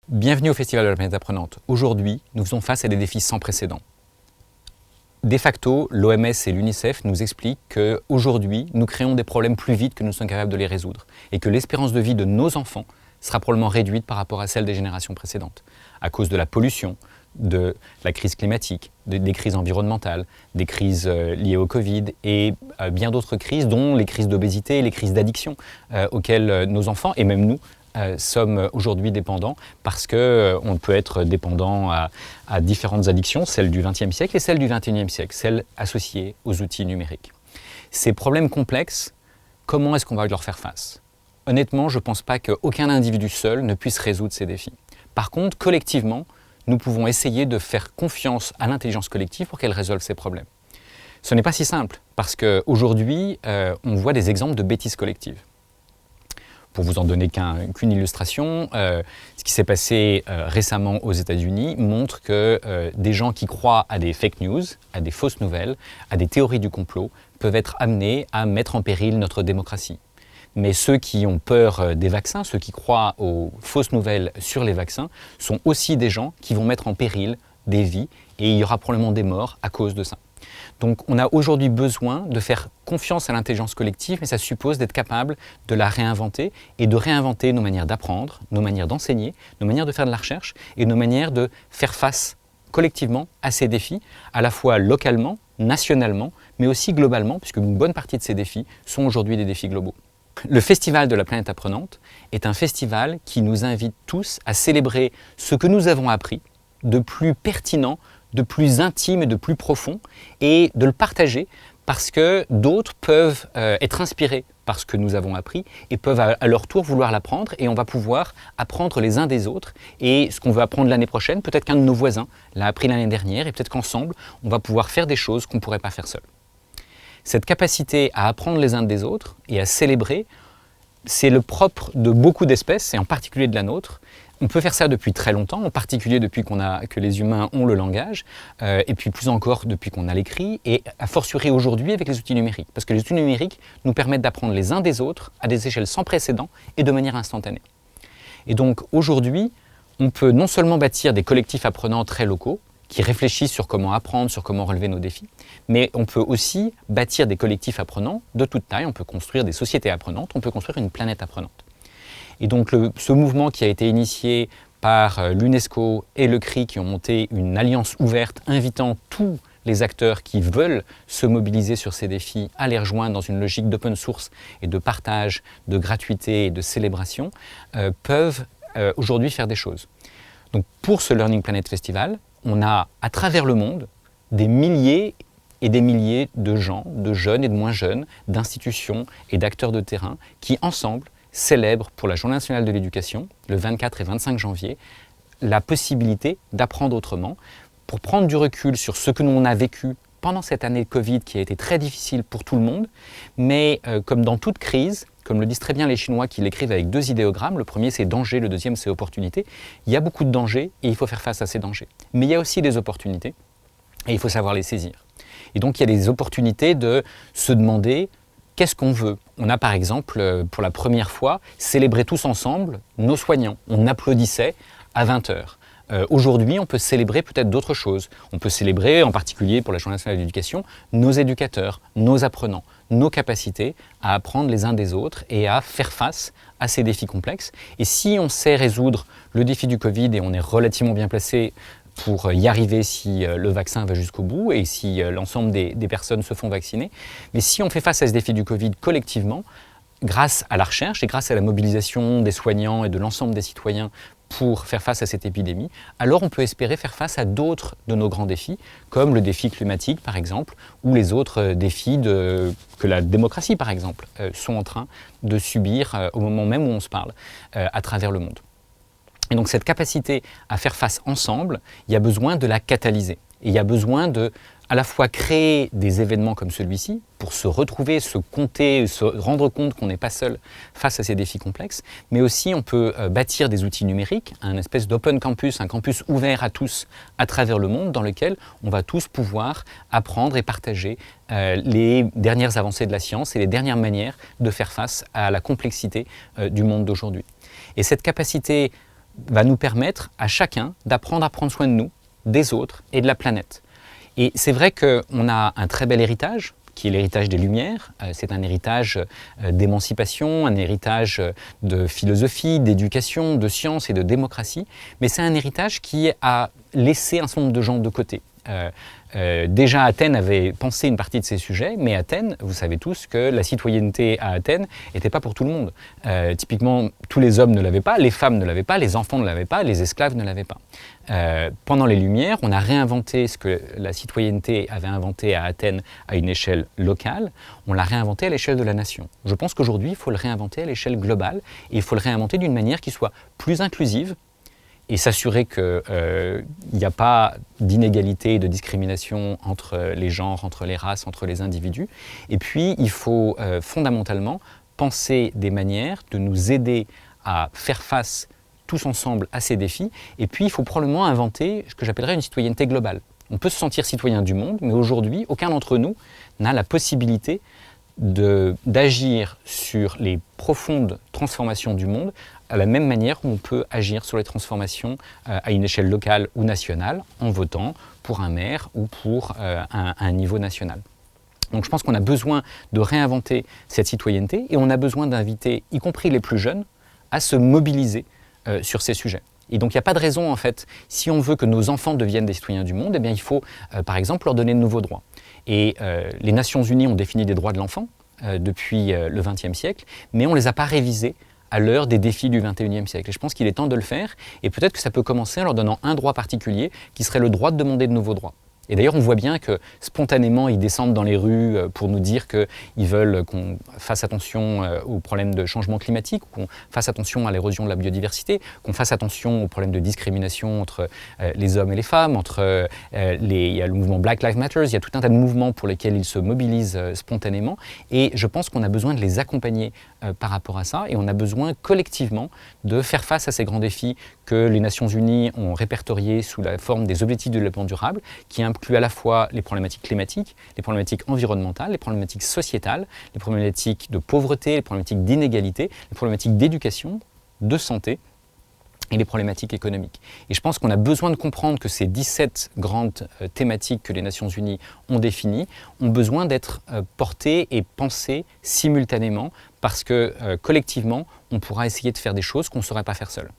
Bienvenue au Festival de la planète apprenante. Aujourd'hui, nous faisons face à des défis sans précédent. De facto, l'OMS et l'UNICEF nous expliquent qu'aujourd'hui, nous créons des problèmes plus vite que nous sommes capables de les résoudre et que l'espérance de vie de nos enfants sera probablement réduite par rapport à celle des générations précédentes, à cause de la pollution, de la crise climatique, des crises environnementales, des crises liées au Covid et bien d'autres crises, dont les crises d'obésité et les crises d'addiction auxquelles nos enfants, et même nous, sommes aujourd'hui dépendants parce qu'on peut être dépendant à différentes addictions, celles du XXe siècle et celles du XXIe siècle, celles associées aux outils numériques. Ces problèmes complexes, comment est-ce qu'on va leur faire face ? Honnêtement, je ne pense pas qu'aucun individu seul ne puisse résoudre ces défis. Par contre, collectivement, nous pouvons essayer de faire confiance à l'intelligence collective pour qu'elle résolve ces problèmes. Ce n'est pas si simple, parce qu'aujourd'hui, on voit des exemples de bêtises collectives. Pour vous en donner qu'une illustration, ce qui s'est passé récemment aux États-Unis montre que des gens qui croient à des fake news, à des fausses nouvelles, à des théories du complot, peuvent être amenés à mettre en péril notre démocratie. Mais ceux qui ont peur des vaccins, ceux qui croient aux fausses nouvelles sur les vaccins, sont aussi des gens qui vont mettre en péril des vies et il y aura probablement des morts à cause de ça. Donc on a aujourd'hui besoin de faire confiance à l'intelligence collective, mais ça suppose d'être capable de la réinventer et de réinventer nos manières d'apprendre, nos manières d'enseigner, nos manières de faire de la recherche et nos manières de faire face collectivement à ces défis, à la fois localement, nationalement, mais aussi globalement, puisque une bonne partie de ces défis sont aujourd'hui des défis globaux. Le Festival de la planète apprenante est un festival qui nous invite tous à célébrer ce que nous avons appris de plus pertinent, de plus intime et de plus profond, et de le partager parce que d'autres peuvent être inspirés par ce que nous avons appris et peuvent à leur tour vouloir l'apprendre, et on va pouvoir apprendre les uns des autres, et ce qu'on veut apprendre l'année prochaine, peut-être qu'un de nos voisins l'a appris l'année dernière, et peut-être qu'ensemble, on va pouvoir faire des choses qu'on ne pourrait pas faire seul. Cette capacité à apprendre les uns des autres et à célébrer, c'est le propre de beaucoup d'espèces, et en particulier de la nôtre. On peut faire ça depuis très longtemps, en particulier depuis que les humains ont le langage, et puis plus encore depuis qu'on a l'écrit, et a fortiori aujourd'hui avec les outils numériques. Parce que les outils numériques nous permettent d'apprendre les uns des autres à des échelles sans précédent et de manière instantanée. Et donc aujourd'hui, on peut non seulement bâtir des collectifs apprenants très locaux, qui réfléchissent sur comment apprendre, sur comment relever nos défis, mais on peut aussi bâtir des collectifs apprenants de toute taille, on peut construire des sociétés apprenantes, on peut construire une planète apprenante. Et donc ce mouvement qui a été initié par l'UNESCO et le CRI qui ont monté une alliance ouverte invitant tous les acteurs qui veulent se mobiliser sur ces défis à les rejoindre dans une logique d'open source et de partage, de gratuité et de célébration, peuvent aujourd'hui faire des choses. Donc pour ce Learning Planet Festival, on a à travers le monde des milliers et des milliers de gens, de jeunes et de moins jeunes, d'institutions et d'acteurs de terrain qui ensemble célèbrent pour la Journée nationale de l'éducation, le 24 et 25 janvier, la possibilité d'apprendre autrement, pour prendre du recul sur ce que l'on a vécu pendant cette année de Covid qui a été très difficile pour tout le monde, mais comme dans toute crise, comme le disent très bien les Chinois qui l'écrivent avec deux idéogrammes, le premier c'est danger, le deuxième c'est opportunité, il y a beaucoup de dangers et il faut faire face à ces dangers. Mais il y a aussi des opportunités et il faut savoir les saisir. Et donc il y a des opportunités de se demander qu'est-ce qu'on veut. On a par exemple, pour la première fois, célébré tous ensemble nos soignants. On applaudissait à 20h. Aujourd'hui, on peut célébrer peut-être d'autres choses. On peut célébrer, en particulier pour la Journée nationale de l'éducation, nos éducateurs, nos apprenants, nos capacités à apprendre les uns des autres et à faire face à ces défis complexes. Et si on sait résoudre le défi du Covid, et on est relativement bien placé pour y arriver si le vaccin va jusqu'au bout et si l'ensemble des personnes se font vacciner, mais si on fait face à ce défi du Covid collectivement, grâce à la recherche et grâce à la mobilisation des soignants et de l'ensemble des citoyens pour faire face à cette épidémie, alors on peut espérer faire face à d'autres de nos grands défis, comme le défi climatique par exemple, ou les autres défis que la démocratie par exemple sont en train de subir au moment même où on se parle à travers le monde. Et donc cette capacité à faire face ensemble, il y a besoin de la catalyser. Et il y a besoin de à la fois créer des événements comme celui-ci pour se retrouver, se compter, se rendre compte qu'on n'est pas seul face à ces défis complexes, mais aussi on peut bâtir des outils numériques, un espèce d'open campus, un campus ouvert à tous à travers le monde dans lequel on va tous pouvoir apprendre et partager les dernières avancées de la science et les dernières manières de faire face à la complexité du monde d'aujourd'hui. Et cette capacité va nous permettre à chacun d'apprendre à prendre soin de nous, des autres et de la planète. Et c'est vrai qu'on a un très bel héritage, qui est l'héritage des Lumières. C'est un héritage d'émancipation, un héritage de philosophie, d'éducation, de science et de démocratie. Mais c'est un héritage qui a laissé un certain nombre de gens de côté. Déjà, Athènes avait pensé une partie de ces sujets, mais Athènes, vous savez tous que la citoyenneté à Athènes n'était pas pour tout le monde. Typiquement, tous les hommes ne l'avaient pas, les femmes ne l'avaient pas, les enfants ne l'avaient pas, les esclaves ne l'avaient pas. Pendant les Lumières, on a réinventé ce que la citoyenneté avait inventé à Athènes à une échelle locale, on l'a réinventé à l'échelle de la nation. Je pense qu'aujourd'hui, il faut le réinventer à l'échelle globale, et il faut le réinventer d'une manière qui soit plus inclusive, et s'assurer qu'il n'y a pas d'inégalité et de discrimination entre les genres, entre les races, entre les individus. Et puis, il faut fondamentalement penser des manières de nous aider à faire face tous ensemble à ces défis. Et puis, il faut probablement inventer ce que j'appellerais une citoyenneté globale. On peut se sentir citoyen du monde, mais aujourd'hui, aucun d'entre nous n'a la possibilité d'agir sur les profondes transformations du monde à la même manière où on peut agir sur les transformations à une échelle locale ou nationale en votant pour un maire ou pour un niveau national. Donc je pense qu'on a besoin de réinventer cette citoyenneté et on a besoin d'inviter, y compris les plus jeunes, à se mobiliser sur ces sujets. Et donc il n'y a pas de raison en fait, si on veut que nos enfants deviennent des citoyens du monde, eh bien, il faut par exemple leur donner de nouveaux droits. Et les Nations Unies ont défini des droits de l'enfant depuis le XXe siècle, mais on ne les a pas révisés à l'heure des défis du XXIe siècle. Et je pense qu'il est temps de le faire, et peut-être que ça peut commencer en leur donnant un droit particulier, qui serait le droit de demander de nouveaux droits. Et d'ailleurs, on voit bien que spontanément, ils descendent dans les rues pour nous dire qu'ils veulent qu'on fasse attention aux problèmes de changement climatique, qu'on fasse attention à l'érosion de la biodiversité, qu'on fasse attention aux problèmes de discrimination entre les hommes et les femmes, il y a le mouvement Black Lives Matter, il y a tout un tas de mouvements pour lesquels ils se mobilisent spontanément. Et je pense qu'on a besoin de les accompagner par rapport à ça, et on a besoin collectivement de faire face à ces grands défis que les Nations Unies ont répertoriés sous la forme des objectifs de développement durable, qui incluent à la fois les problématiques climatiques, les problématiques environnementales, les problématiques sociétales, les problématiques de pauvreté, les problématiques d'inégalité, les problématiques d'éducation, de santé et les problématiques économiques. Et je pense qu'on a besoin de comprendre que ces 17 grandes thématiques que les Nations Unies ont définies ont besoin d'être portées et pensées simultanément parce que collectivement, on pourra essayer de faire des choses qu'on ne saurait pas faire seul.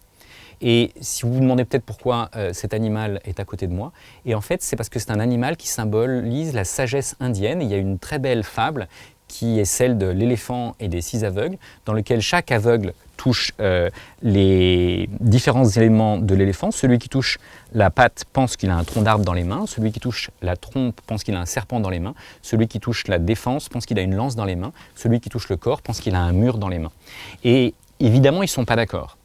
Et si vous vous demandez peut-être pourquoi cet animal est à côté de moi, et en fait c'est parce que c'est un animal qui symbolise la sagesse indienne. Et il y a une très belle fable qui est celle de l'éléphant et des 6 aveugles, dans lequel chaque aveugle touche les différents éléments de l'éléphant. Celui qui touche la patte pense qu'il a un tronc d'arbre dans les mains, celui qui touche la trompe pense qu'il a un serpent dans les mains, celui qui touche la défense pense qu'il a une lance dans les mains, celui qui touche le corps pense qu'il a un mur dans les mains. Et évidemment, ils ne sont pas d'accord.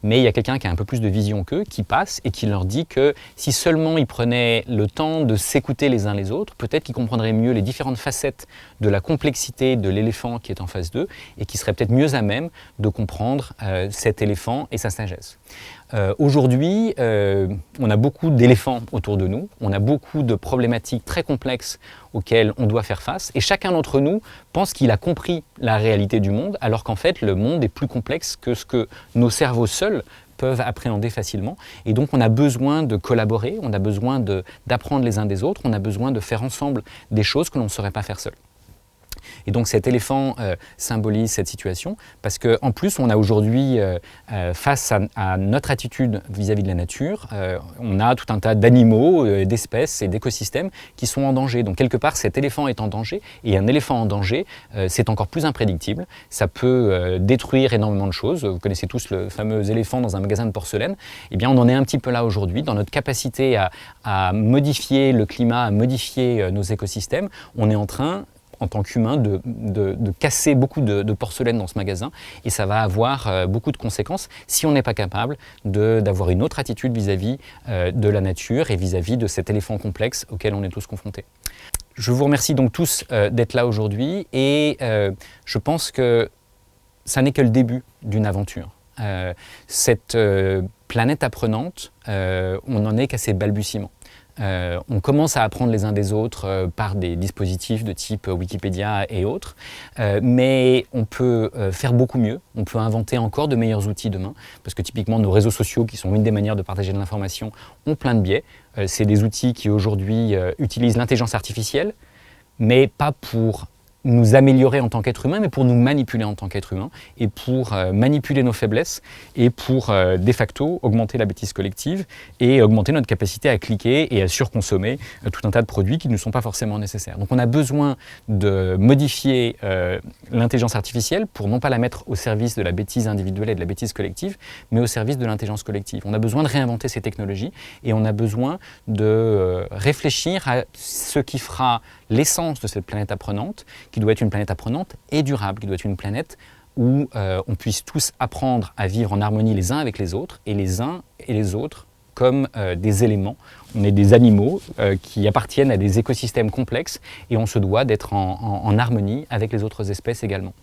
Mais il y a quelqu'un qui a un peu plus de vision qu'eux, qui passe et qui leur dit que si seulement ils prenaient le temps de s'écouter les uns les autres, peut-être qu'ils comprendraient mieux les différentes facettes de la complexité de l'éléphant qui est en face d'eux et qui seraient peut-être mieux à même de comprendre cet éléphant et sa sagesse. Aujourd'hui, on a beaucoup d'éléphants autour de nous, on a beaucoup de problématiques très complexes auxquelles on doit faire face, et chacun d'entre nous pense qu'il a compris la réalité du monde, alors qu'en fait le monde est plus complexe que ce que nos cerveaux seuls peuvent appréhender facilement. Et donc on a besoin de collaborer, on a besoin d'apprendre les uns des autres, on a besoin de faire ensemble des choses que l'on ne saurait pas faire seul. Et donc cet éléphant symbolise cette situation parce qu'en plus on a aujourd'hui, face à notre attitude vis-à-vis de la nature, on a tout un tas d'animaux, d'espèces et d'écosystèmes qui sont en danger. Donc quelque part cet éléphant est en danger, et un éléphant en danger, c'est encore plus imprédictible. Ça peut détruire énormément de choses. Vous connaissez tous le fameux éléphant dans un magasin de porcelaine. Eh bien on en est un petit peu là aujourd'hui, dans notre capacité à modifier le climat, à modifier nos écosystèmes. On est en train, en tant qu'humain, de casser beaucoup de porcelaine dans ce magasin, et ça va avoir beaucoup de conséquences si on n'est pas capable d'avoir une autre attitude vis-à-vis de la nature et vis-à-vis de cet éléphant complexe auquel on est tous confrontés. Je vous remercie donc tous d'être là aujourd'hui, et je pense que ça n'est que le début d'une aventure. Cette planète apprenante, on n'en est qu'à ses balbutiements. On commence à apprendre les uns des autres par des dispositifs de type Wikipédia et autres, mais on peut faire beaucoup mieux, on peut inventer encore de meilleurs outils demain, parce que typiquement nos réseaux sociaux, qui sont une des manières de partager de l'information, ont plein de biais. C'est des outils qui aujourd'hui utilisent l'intelligence artificielle, mais pas pour nous améliorer en tant qu'être humain, mais pour nous manipuler en tant qu'être humain, et pour manipuler nos faiblesses, et pour de facto augmenter la bêtise collective, et augmenter notre capacité à cliquer et à surconsommer tout un tas de produits qui ne sont pas forcément nécessaires. Donc on a besoin de modifier l'intelligence artificielle pour non pas la mettre au service de la bêtise individuelle et de la bêtise collective, mais au service de l'intelligence collective. On a besoin de réinventer ces technologies, et on a besoin de réfléchir à ce qui fera l'essence de cette planète apprenante, qui doit être une planète apprenante et durable, qui doit être une planète où on puisse tous apprendre à vivre en harmonie les uns avec les autres, et les uns et les autres comme des éléments. On est des animaux qui appartiennent à des écosystèmes complexes, et on se doit d'être en harmonie avec les autres espèces également.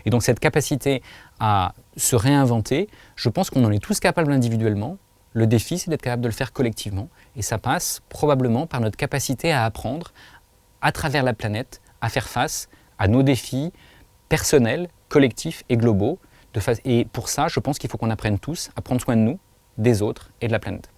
Et donc cette capacité à se réinventer, je pense qu'on en est tous capables individuellement. Le défi, c'est d'être capable de le faire collectivement, et ça passe probablement par notre capacité à apprendre à travers la planète, à faire face à nos défis personnels, collectifs et globaux. Et pour ça, je pense qu'il faut qu'on apprenne tous à prendre soin de nous, des autres et de la planète.